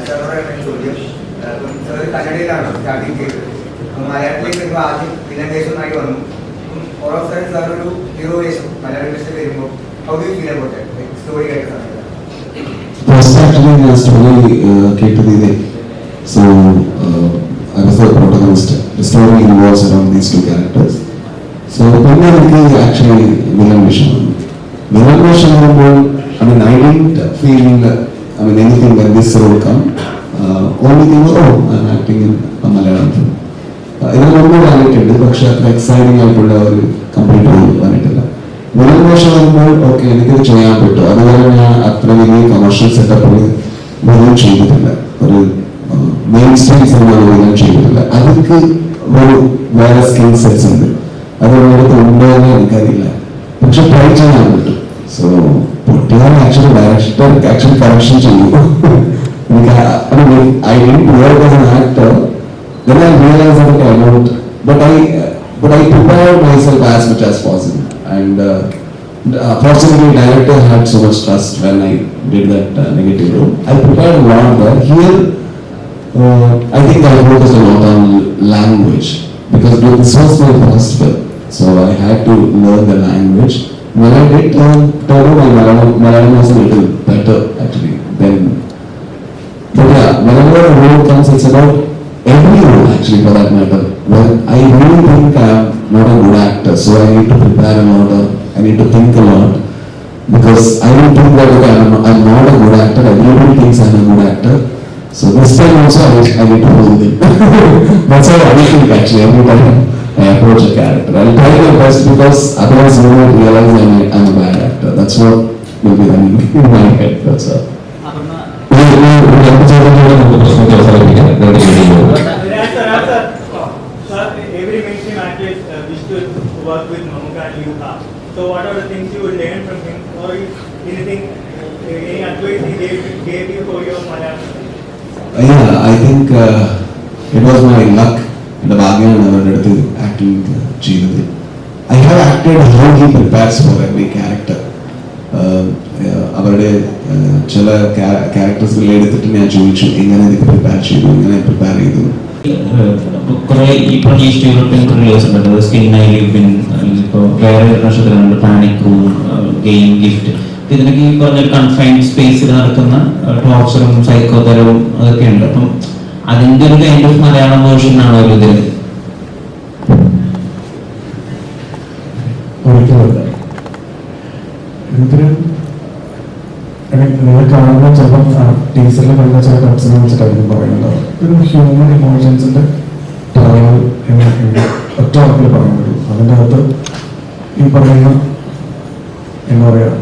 ചോദ്യം sir കന്നഡയിലാണ് starting ചെയ്തത്. മലയാളത്തിലേക്ക് വരുമ്പോൾ ആദ്യം വില്ലൻ വേഷമായി വന്നു. ഓരോ സ്ഥലം സാർ ഒരു ഹീറോ വേഷം മലയാള വേഷം വരുമ്പോൾ how do you feel about it? Story കേട്ട സമയത്ത് First actually the story came to the so I was the protagonist. The story involves around these two characters. So when I actually villain version. Villain version I mean I didn't feel anything when this role come. Only thing was I'm acting in a Malayalam film. ഇതിനൊന്നും പറഞ്ഞിട്ടുണ്ട്, പക്ഷെ അത്ര exciting ആയിട്ടുള്ള ഒരു complete role വന്നിട്ടില്ല. Villain വേഷം വരുമ്പോൾ okay എനിക്കത് ചെയ്യാൻ പറ്റും. അതുപോലെ ഞാൻ അത്ര വലിയ കമേഴ്ഷ്യൽ സെറ്റപ്പിൽ വില്ലൻ ചെയ്തിട്ടില്ല, ഒരു മെയിൻ സ്ട്രീം സിനിമ വില്ലൻ ചെയ്തിട്ടില്ല. അതൊക്കെ ഒരു വേറെ സ്കിൽ സെറ്റ്സ് ഉണ്ട്, അത് ഉണ്ടോ എന്ന് എനിക്കറിയില്ല, പക്ഷെ ട്രൈ ചെയ്യാൻ പറ്റും. സോ പൊട്ടിയാൽ ആക്ച്വലി ഡയറക്ടർ ആക്ച്വലി കറക്ഷൻ ചെയ്യും. എനിക്ക് I didn't work as an actor. Then I realized that I don't, but I prepared myself as much as possible, and fortunately director had so much trust when I did that negative role. I prepared a lot there. Here I think I focused a lot on language because this was my first film, so I had to learn the language. When I did Toro, my Malayalam was a little better actually then. But yeah, whenever a role comes, it's about every role actually for that matter. Well, I really think I am not a good actor, so I need to prepare a lot, I need to think a lot, because I don't think that okay, I'm not a good actor, everybody thinks I'm a good actor, so this time also I need to hold it. That's how I think actually every time I approach a character. I'll try my best because otherwise you won't realize I'm a bad actor. That's what will be running in my head, that's all. Every mainstream artist wish to work with Mammootty and you have. So what are the things you will learn from him, or anything, any advice he gave you for your Malayalam? Yeah, I think it was my luck. The bargain and the acting ചെയ്തത്. I have acted how he prepares for every character. അവരുടെ ചില characters എടുത്തിട്ട് ഞാൻ ചോദിച്ചു എങ്ങനെ ഇത് prepare ചെയ്തു, എങ്ങനെ പ്രിപ്പയർ ചെയ്തു. കുറെ ഇപ്പോൾ ഈസ്റ്റ് യൂറോപ്യൻ റിലീസ് ഉണ്ട്, സ്കിൻ ഐ ലിവ് ഇൻ, ഇപ്പോൾ വേറെ നക്ഷത്രങ്ങളുണ്ട്, പാനിക് റൂം, ഗെയിം ഗിഫ്റ്റ്. ഇതിനൊക്കെ ഈ പറഞ്ഞൊരു കൺഫൈൻഡ് സ്പേസിൽ നടക്കുന്ന ടോർച്ചറും സൈക്കോതരവും അതൊക്കെ ഉണ്ട്. അപ്പം അതിൻ്റെ ഒരു കൈൻഡ് ഓഫ് മലയാളം വേർഷനാണോ ഒരു ഇതിൽ? നിങ്ങൾ കാണുന്ന ചിലപ്പോൾ ടീച്ചറിൽ കണ്ട ചില കട്ട്സിനെ വെച്ചിട്ടായിരിക്കും പറയുന്നത്. ഒരു ഹ്യൂമൻ ഇമോഷൻസിന്റെ ട്രയൽ എന്ന് ഒറ്റ വാക്കിൽ പറയാൻ പറ്റും. അതിൻ്റെ അകത്ത് ഈ പറയുന്ന എന്താ പറയുക,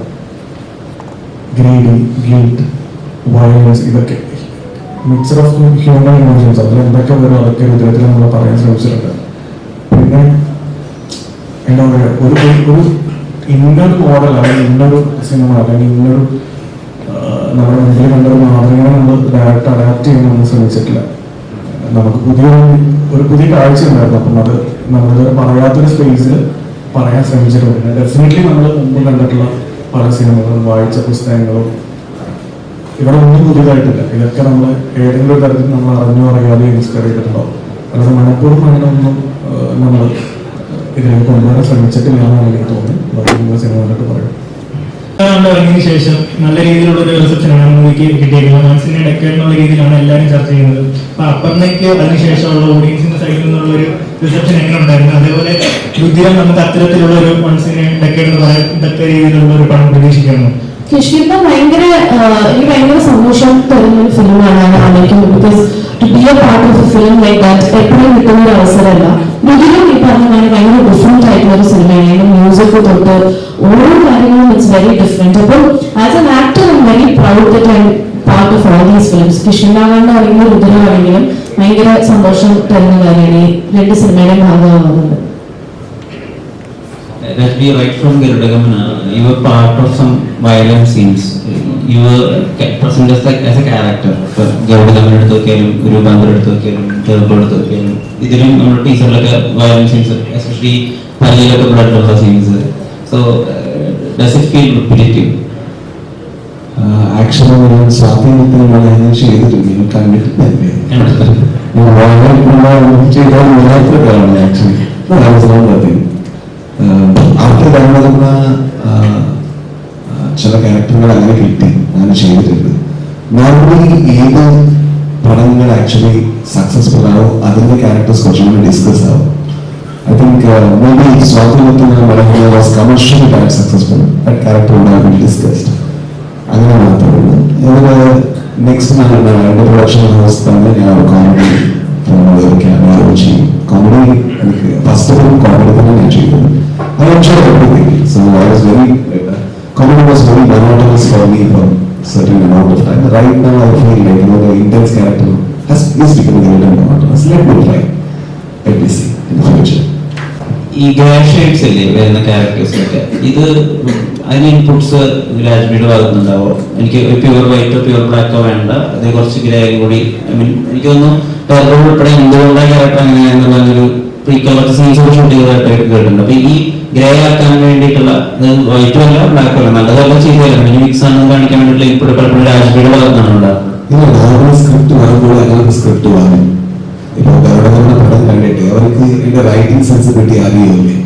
ഗ്രീഡി, ഗിൽറ്റ്, വയലൻസ്, ഇതൊക്കെ മിക്സർ ഓഫ് ഹ്യൂമൻ ഇമോഷൻസ്. അതിൽ എന്തൊക്കെ വരും അതൊക്കെ വിധത്തിൽ നമ്മൾ പറയാൻ ശ്രമിച്ചിട്ടുണ്ട്. പിന്നെ എന്താ പറയുക, ഒരു ഇന്നൊരു മോഡൽ അല്ലെങ്കിൽ ഇന്നൊരു സിനിമ അല്ലെങ്കിൽ ഇന്നൊരു നമ്മുടെ മുമ്പിൽ കണ്ടൊരു മാതൃകയെ നമ്മൾ ഡയറക്റ്റ് അഡാപ്റ്റ് ചെയ്യാൻ നമ്മൾ ശ്രമിച്ചിട്ടില്ല. നമുക്ക് പുതിയ കാഴ്ച ഉണ്ടായിരുന്നു. അപ്പം അത് നമ്മളിതുവരെ പറയാത്തൊരു സ്പേസിൽ പറയാൻ ശ്രമിച്ചിട്ടുണ്ട്. പിന്നെ ഡെഫിനറ്റ്ലി നമ്മൾ മുമ്പ് കണ്ടിട്ടുള്ള പല സിനിമകളും വായിച്ച പുസ്തകങ്ങളും ഇവിടെ ഒന്നും പുതിയതായിട്ടില്ല. ഇതൊക്കെ നമ്മൾ ഏതെങ്കിലും ഒരു തരത്തിൽ നമ്മൾ അറിഞ്ഞോ അറിയാതെ ഇൻസ്പയർ ചെയ്തിട്ടുണ്ടാവും. അല്ലാതെ മനഃപൂർവ്വം അങ്ങനെ ഒന്നും നമ്മൾ ഇതിലേക്ക് കൊണ്ടുവരാൻ ശ്രമിച്ചിട്ടില്ല എന്നാണ് എനിക്ക് തോന്നുന്നത്. സിനിമ കണ്ടിട്ട് പറയും. ഇറങ്ങിയതിനു ശേഷം നല്ല രീതിയിലുള്ള ഒരു റിസപ്ഷനാണ് മൂവിക്ക് കിട്ടിയിരിക്കുന്നത്. മനസ്സിനെ ഡെക്കേഡ് എന്നുള്ള രീതിയിലാണ് എല്ലാവരും ചർച്ച ചെയ്യുന്നത്. അപ്പൊ അപ്പറിനേക്ക് അതിനുശേഷമുള്ള ഓഡിയൻസിന്റെ സൈഡിൽ നിന്നുള്ള ഒരു റിസപ്ഷൻ എങ്ങനെ ഉണ്ടായിരുന്നു? അതേപോലെ രുദ്രം നമുക്ക് അത്തരത്തിലുള്ള ഒരു മനസ്സിനെ ഡെക്കേഡ് എന്ന് പറയത്തക്ക രീതിയിലുള്ള ഒരു പണം പ്രതീക്ഷിക്കുന്നു. കൃഷ്ണിപ്പം എനിക്ക് ഭയങ്കര സന്തോഷം തരുന്ന ഒരു ഫിലിമാണ് ഞാൻ ആലോചിക്കുന്നത്. Because to be a part of a film like that എപ്പോഴും കിട്ടുന്ന ഒരു അവസരമല്ല. രുദ്രം ഈ പറഞ്ഞ ഭയങ്കര ഡിഫറെന്റ് ആയിട്ടുള്ള ഒരു സിനിമയാണ്. അതിന്റെ മ്യൂസിക് തൊട്ട് ഓരോ കാര്യങ്ങളും ഇറ്റ്സ് വെരി ഡിഫറെന്റ്. അപ്പം as an actor I am very proud that I am part of all these films. കൃഷ്ണനാഗാണ്ട് ആണെങ്കിലും രുദ്രമാണെങ്കിലും ഭയങ്കര സന്തോഷം തരുന്ന കാര്യമാണ് ഈ രണ്ട് സിനിമയുടെ ഭാഗമാകുന്നത്. That we right from Garudagamana, you were part of some violent scenes. You were present as a character. Garudagamana എടുത്തൊക്കെയാലും ഗുരുബാന്ധർ എടുത്തൊക്കെയാലും ചെറുപ്പം എടുത്തൊക്കെയാലും ഇതിലും നമ്മുടെ ടീച്ചറിലൊക്കെ violent scenes, especially പള്ളിയിലൊക്കെ ബ്ലഡ് ഉള്ള scenes. So does it feel repetitive? Action ഞാൻ സ്വാധീനത്തിനുള്ള ഞാൻ ചെയ്തിട്ടുണ്ട്, ഞാൻ കണ്ടിട്ടില്ല. ചെയ്താൽ മാത്രമാണ് ആക്ച്വലി ആഫ്റ്റർ കാണുന്ന ചില ക്യാരക്ടറുകൾ അങ്ങനെ കിട്ടി, അങ്ങനെ ചെയ്തിട്ടുണ്ട്. നോർമലി ഏത് പടങ്ങൾ ആക്ച്വലി സക്സസ്ഫുൾ ആവും അതിന്റെ ക്യാരക്ടേഴ്സ് കുറച്ചുകൂടി ഡിസ്കസ് ആവും. I think maybe സ്വാധീനത്തിന് പടങ്ങൾ was commercially bad successful, that character would have been discussed. അങ്ങനെ മാത്രമേ ഉള്ളൂ. ഇതിൽ നെക്സ്റ്റ് എൻ്റെ പ്രൊഡക്ഷൻ ഹൗസ് തന്നെ ഞാൻ ഒരു കോമഡി ക്യാമറ ചെയ്യും. കോമഡി എനിക്ക് ഫസ്റ്റ് കോമഡി തന്നെ ഞാൻ ചെയ്തത്. I enjoyed everything. So I was very comedy was very monotonous for me for certain amount of time. Right now I feel like the intense character is becoming a little monotonous. Let me try. Let me see in the future. ഈ grey shades ഇല്ലേ വരുന്ന ക്യാരക്ടേഴ്സൊക്കെ, ഇത് അതിന് inputs രാജ്ബിയുടെ ഭാഗത്തുനിന്നുണ്ടാവോ? എനിക്ക് pure വൈറ്റോ pure ബ്ലാക്കോ വേണ്ട, അത് കുറച്ച് grey കൂടി. ഐ മീൻ എനിക്ക് തോന്നുന്നു ടെറർ ഉൾപ്പെടെ എന്തുകൊണ്ടാണ് ക്യാരക്ടർ അങ്ങനെയാണെന്നുള്ളൊരു പ്രീകളൊക്കെ സീൻസ് ഒക്കെ ഷൂട്ട് ചെയ്തതായിട്ട് കേട്ടിട്ടുണ്ട്. അപ്പൊ ഈ ഗ്രേ ആക്കാൻ വേണ്ടിയിട്ടുള്ള വൈറ്റും അല്ല ബ്ലാക്കും അല്ല, നല്ലതെല്ലാം ചെയ്തു തരാം, മിക്സ് ആണെന്ന് കാണിക്കാൻ വേണ്ടിയിട്ടുള്ള ഇൻപുട്ട് പലപ്പോഴും രാജ്ബിയുടെ ഭാഗത്താണ് ഉണ്ടാകുന്നത്. നോർമൽ സ്ക്രിപ്റ്റ് വരുമ്പോൾ അങ്ങനത്തെ സ്ക്രിപ്റ്റ് വാങ്ങും. ഇപ്പൊ ഗൗരവ പടം കണ്ടിട്ട് അവർക്ക് എന്റെ റൈറ്റിംഗ് സെൻസിബിലിറ്റി അറിയില്ലേ,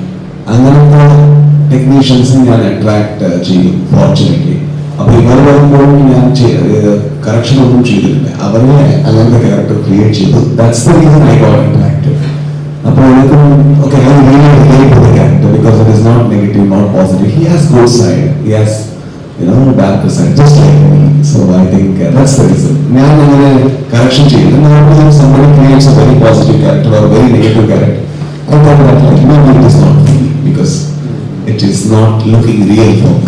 അങ്ങനത്തെ ടെക്നീഷ്യൻസ് ഞാൻ അട്രാക്ട് ചെയ്യും ഫോർച്ചുനേറ്റ്ലി. അപ്പൊ ഇവർ വരുമ്പോൾ ഞാൻ കറക്ഷൻ ഒന്നും ചെയ്തിട്ടില്ല, അവരെ അങ്ങനത്തെ ക്യാരക്ടർ ക്രിയേറ്റ് ചെയ്തു. That's the reason I got attracted. അപ്പോൾ എനിക്കും okay I really relate to the character because it is not negative, not positive. He has good side, he has darker side, just like me. So I think that's the reason. ഞാൻ അങ്ങനെ correction ചെയ്യില്ല. Normally somebody creates a very positive character or a very negative character, I thought that like maybe it is not for me because it is not looking real for me.